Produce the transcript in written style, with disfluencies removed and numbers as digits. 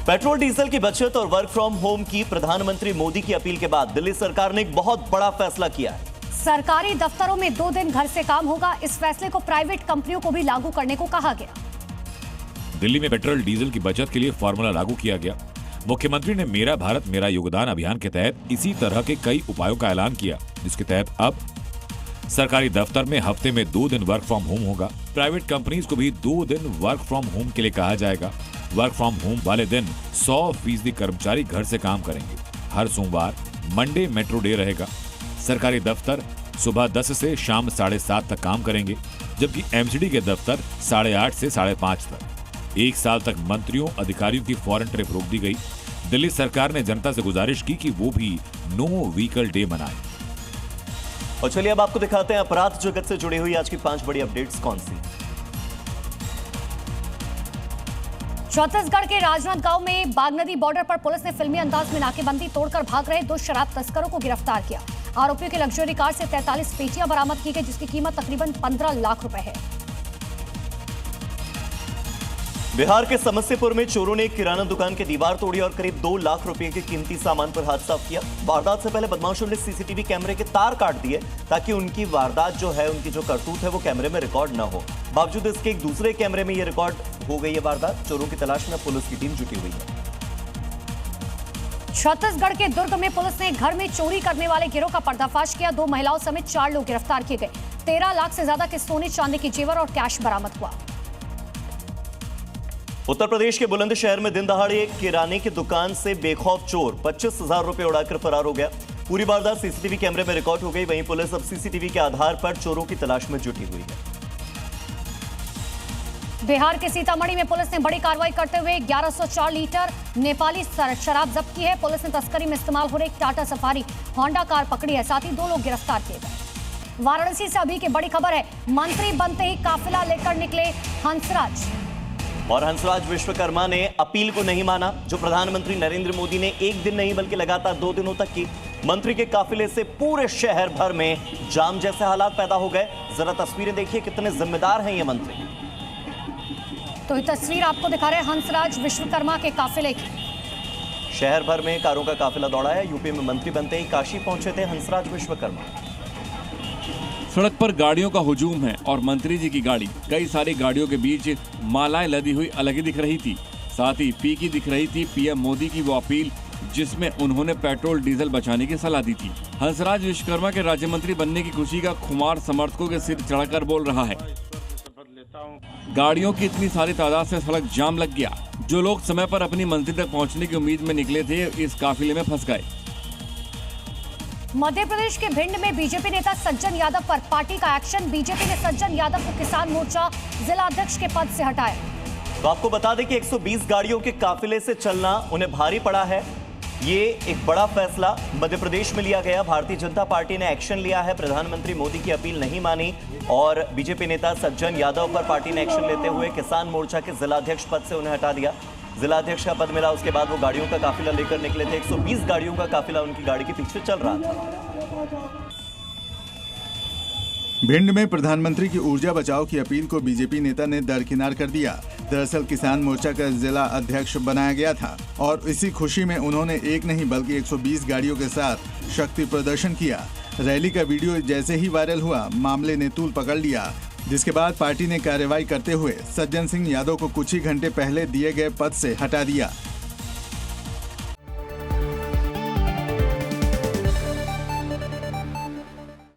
Petrol diesel की बचत और वर्क फ्रॉम होम की प्रधानमंत्री मोदी की अपील के बाद दिल्ली सरकार ने एक बहुत बड़ा फैसला किया है। सरकारी दफ्तरों में 2 दिन घर से काम होगा। इस फैसले को प्राइवेट कंपनियों को भी लागू करने को कहा गया। दिल्ली में पेट्रोल डीजल की बचत के लिए फॉर्मूला लागू किया गया। मुख्यमंत्री ने मेरा भारत मेरा योगदान अभियान के तहत इसी तरह के कई उपायों का ऐलान किया, जिसके तहत अब सरकारी दफ्तर में हफ्ते में 2 दिन वर्क फ्रॉम होम होगा। प्राइवेट कंपनीज को भी 2 दिन वर्क फ्रॉम होम के लिए कहा जाएगा। वर्क फ्रॉम होम वाले दिन 100% कर्मचारी घर से काम करेंगे। हर सोमवार मंडे मेट्रो डे रहेगा। सरकारी दफ्तर सुबह 10 से शाम 7:30 तक काम करेंगे, जबकि एमसीडी के दफ्तर 8:30 से 5:30 तक। 1 साल तक मंत्रियों अधिकारियों की फॉरेन ट्रिप रोक दी गई। दिल्ली सरकार ने जनता से गुजारिश की कि वो भी नो व्हीकल डे मनाए। और चलिए अब आपको दिखाते हैं अपराध जगत से जुड़ी हुई आज की 5 बड़ी अपडेट्स कौन सी। छत्तीसगढ़ के राजनांद गांव में बागनदी बॉर्डर पर पुलिस ने फिल्मी अंदाज में नाकेबंदी तोड़कर भाग रहे 2 शराब तस्करों को गिरफ्तार किया। आरोपियों की लग्जरी कार से 43 पेटियां बरामद की गई, जिसकी कीमत तकरीबन 15 लाख रुपए है। बिहार के समस्तीपुर में चोरों ने एक किराना दुकान की दीवार तोड़ी और करीब 2 लाख रुपए के कीमती सामान पर हाथ साफ किया। वारदात से पहले बदमाशों ने सीसीटीवी कैमरे के तार काट दिए ताकि उनकी वारदात जो है, उनकी जो करतूत है वो कैमरे में रिकॉर्ड ना हो। बावजूद इसके एक दूसरे कैमरे में ये रिकॉर्ड हो गई है वारदात। चोरों की तलाश में पुलिस की टीम जुटी हुई है। छत्तीसगढ़ के दुर्ग में पुलिस ने घर में चोरी करने वाले गिरोह का पर्दाफाश किया। 2 महिलाओं समेत 4 लोग गिरफ्तार किए गए। 13 लाख से ज्यादा के सोने चांदी की जेवर और कैश बरामद हुआ। उत्तर प्रदेश के बुलंदशहर में दिन दहाड़े एक किराने की दुकान से बेखौफ चोर 25,000 रुपए उड़ाकर फरार हो गया। पूरी वारदात सीसीटीवी कैमरे में रिकॉर्ड हो गई। वहीं पुलिस अब सीसीटीवी के आधार पर चोरों की तलाश में जुटी हुई है। बिहार के सीतामढ़ी में पुलिस ने बड़ी कार्रवाई करते हुए 1104 लीटर नेपाली शराब जब्त की है। पुलिस ने तस्करी में इस्तेमाल हो रही एक टाटा सफारी होंडा कार पकड़ी है। साथ ही 2 लोग गिरफ्तार किए गए। वाराणसी से अभी की बड़ी खबर है। मंत्री बनते ही काफिला लेकर निकले हंसराज। और हंसराज विश्वकर्मा ने अपील को नहीं माना, जो प्रधानमंत्री नरेंद्र मोदी ने एक दिन नहीं बल्कि लगातार 2 दिनों तक की। मंत्री के काफिले से पूरे शहर भर में जाम जैसे हालात पैदा हो गए। जरा तस्वीरें देखिए, कितने जिम्मेदार हैं ये मंत्री। तो ये तस्वीर आपको दिखा रहे हैं हंसराज विश्वकर्मा के काफिले की। शहर भर में कारों का काफिला दौड़ा है। यूपी में मंत्री बनते ही काशी पहुंचे थे हंसराज विश्वकर्मा। सड़क पर गाड़ियों का हुजूम है और मंत्री जी की गाड़ी कई सारी गाड़ियों के बीच मालाएं लदी हुई अलग ही दिख रही थी। साथ ही फीकी दिख रही थी पीएम मोदी की वो अपील, जिसमें उन्होंने पेट्रोल डीजल बचाने की सलाह दी थी। हंसराज विश्वकर्मा के राज्य मंत्री बनने की खुशी का खुमार समर्थकों के सिर चढ़कर बोल रहा है। गाड़ियों की इतनी सारी तादाद से सड़क जाम लग गया। जो लोग समय पर अपनी मंजिल तक पहुंचने की उम्मीद में निकले थे, इस काफिले में फंस गए। मध्य प्रदेश के भिंड में बीजेपी नेता सज्जन यादव पर पार्टी का एक्शन। बीजेपी ने सज्जन यादव को किसान मोर्चा जिला अध्यक्ष के पद से हटाया। तो आपको बता दें कि 120 गाड़ियों के काफिले से चलना उन्हें भारी पड़ा है। ये एक बड़ा फैसला मध्य प्रदेश में लिया गया। भारतीय जनता पार्टी ने एक्शन लिया है। प्रधानमंत्री मोदी की अपील नहीं मानी और बीजेपी नेता सज्जन यादव पर पार्टी ने एक्शन लेते हुए किसान मोर्चा के जिलाध्यक्ष पद से उन्हें हटा दिया। जिलाध्यक्ष का पद मिला, उसके बाद वो गाड़ियों का काफिला लेकर निकले थे। 120 गाड़ियों का काफिला उनकी गाड़ी के पीछे चल रहा था। भिंड में प्रधानमंत्री की ऊर्जा बचाओ की अपील को बीजेपी नेता ने दरकिनार कर दिया। दरअसल किसान मोर्चा का जिला अध्यक्ष बनाया गया था और इसी खुशी में उन्होंने एक नहीं बल्कि 120 गाड़ियों के साथ शक्ति प्रदर्शन किया। रैली का वीडियो जैसे ही वायरल हुआ, मामले ने तूल पकड़ लिया, जिसके बाद पार्टी ने कार्रवाई करते हुए सज्जन सिंह यादव को कुछ ही घंटे पहले दिए गए पद से हटा दिया।